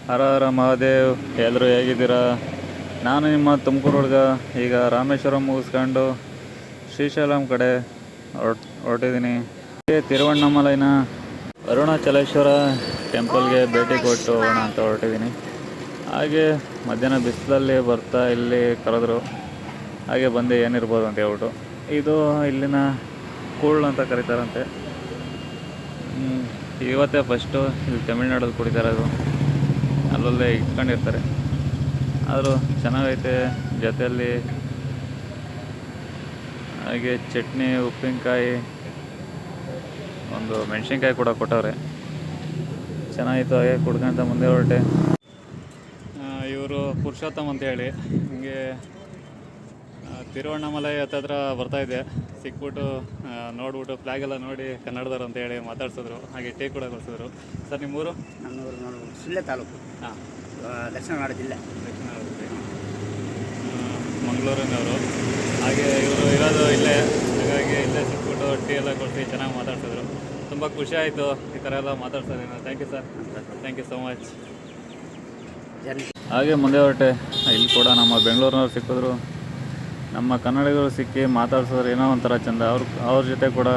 ಹರ ಹರ ಮಹಾದೇವ್. ಎಲ್ಲರೂ ಹೇಗಿದ್ದೀರಾ? ನಾನು ನಿಮ್ಮ ತುಮಕೂರು ಹುಡುಗ. ಈಗ ರಾಮೇಶ್ವರಂ ಮುಗಿಸ್ಕೊಂಡು ಶ್ರೀಶೈಲಂ ಕಡೆ ಹೊರಟಿದ್ದೀನಿ. ತಿರುವಣ್ಣಾಮಲೈನ ಅರುಣಾಚಲೇಶ್ವರ ಟೆಂಪಲ್ಗೆ ಭೇಟಿ ಕೊಟ್ಟು ಹೋಗೋಣ ಅಂತ ಹೊರಟಿದ್ದೀನಿ. ಹಾಗೆ ಮಧ್ಯಾಹ್ನ ಬಿಸಿಲಲ್ಲಿ ಬರ್ತಾ ಇಲ್ಲಿ ಕರೆದ್ರು. ಹಾಗೆ ಬಂದು ಏನಿರ್ಬೋದು ಅಂತ ಹೇಳ್ಬಿಟ್ಟು, ಇದು ಇಲ್ಲಿನ ಕೂಳ್ ಅಂತ ಕರೀತಾರಂತೆ. ಇವತ್ತೇ ಫಸ್ಟು ಇಲ್ಲಿ ತಮಿಳ್ನಾಡಲ್ಲಿ ಕುಡಿತಾರೆ. ಅದು ಅಲ್ಲಲ್ಲೇ ಇಟ್ಕೊಂಡಿರ್ತಾರೆ. ಆದರೂ ಚೆನ್ನಾಗೈತೆ. ಜೊತೆಯಲ್ಲಿ ಹಾಗೆ ಚಟ್ನಿ, ಉಪ್ಪಿನಕಾಯಿ, ಒಂದು ಮೆಣಸಿನ್ಕಾಯಿ ಕೂಡ ಕೊಟ್ಟವ್ರೆ. ಚೆನ್ನಾಗಿತ್ತು. ಹಾಗೆ ಕುಡ್ಕೊಂತ ಮುಂದೆ ಹೊರಟೆ. ಇವರು ಪುರುಷೋತ್ತಮ್ ಅಂತ ಹೇಳಿ ಹಿಂಗೆ ತಿರುವಣ್ಣಾಮಲೈ ಹತ್ತತ್ರ ಬರ್ತಾಯಿದ್ದೆ. ಸಿಕ್ಬಿಟ್ಟು ನೋಡ್ಬಿಟ್ಟು ಫ್ಲ್ಯಾಗೆಲ್ಲ ನೋಡಿ ಕನ್ನಡದವ್ರು ಅಂತೇಳಿ ಮಾತಾಡ್ಸಿದ್ರು. ಹಾಗೆ ಟೀ ಕೂಡ ಕೊಡಿಸಿದ್ರು. ಸರ್ ನಿಮ್ಮೂರು? ನಮ್ಮೂರು ನೋಡ್ಬೋದು ಸುಳ್ಯ ತಾಲೂಕು. ಹಾಂ, ದಕ್ಷಿಣ ಕನ್ನಡ ಜಿಲ್ಲೆ. ದಕ್ಷಿಣ ಮಂಗಳೂರಿನವರು. ಹಾಗೆ ಇವರು ಇರೋದು ಇಲ್ಲೇ, ಹಾಗಾಗಿ ಇಲ್ಲೇ ಸಿಕ್ಬಿಟ್ಟು ಟೀ ಎಲ್ಲ ಕೊಡಿಸಿ ಚೆನ್ನಾಗಿ ಮಾತಾಡ್ಸಿದ್ರು. ತುಂಬ ಖುಷಿ ಆಯಿತು ಈ ಥರ ಎಲ್ಲ ಮಾತಾಡ್ಸೋದೇನು. Thank you sir, thank you so much. ಹಾಗೆ ಮುಂದೆ ಹೊರಟೆ. ಇಲ್ಲಿ ಕೂಡ ನಮ್ಮ ಬೆಂಗಳೂರಿನವ್ರು ಸಿಕ್ಕಿದ್ರು. ನಮ್ಮ ಕನ್ನಡಿಗರು ಸಿಕ್ಕಿ ಮಾತಾಡ್ಸೋದ್ರೆ ಏನೋ ಒಂಥರ ಚೆಂದ. ಅವ್ರ ಜೊತೆ ಕೂಡ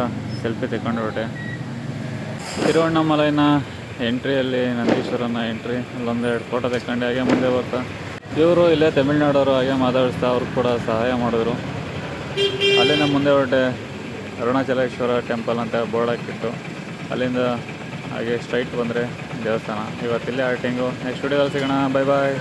ಸೆಲ್ಫಿ ತೆಕ್ಕೊಂಡು ಹೊರಟೆ. ತಿರುವಣ್ಣಾಮಲೈನ ಎಂಟ್ರಿಯಲ್ಲಿ ನಂದೀಶ್ವರನ ಎಂಟ್ರಿ, ಅಲ್ಲೊಂದೆರಡು ಫೋಟೋ ತೆಕ್ಕೊಂಡು ಹಾಗೆ ಮುಂದೆ ಬರ್ತಾ ಇವರು ಇಲ್ಲೇ ತಮಿಳ್ನಾಡವರು. ಹಾಗೆ ಮಾತಾಡಿಸ್ತಾ ಅವ್ರಿಗೆ ಕೂಡ ಸಹಾಯ ಮಾಡಿದ್ರು. ಅಲ್ಲಿಂದ ಮುಂದೆ ಹೊರಟೆ. ಅರುಣಾಚಲೇಶ್ವರ ಟೆಂಪಲ್ ಅಂತ ಬೋರ್ಡ್ ಹಾಕಿತ್ತು. ಅಲ್ಲಿಂದ ಹಾಗೆ ಸ್ಟ್ರೈಟ್ ಬಂದರೆ ದೇವಸ್ಥಾನ. ಇವತ್ತಿಲ್ಲೇ ಆರ್ಟಿಂಗು. ನೆಕ್ಸ್ಟ್ ವಿಡಿಯೋದಲ್ಲಿ ಸಿಗೋಣ. ಬಾಯ್ ಬಾಯ್.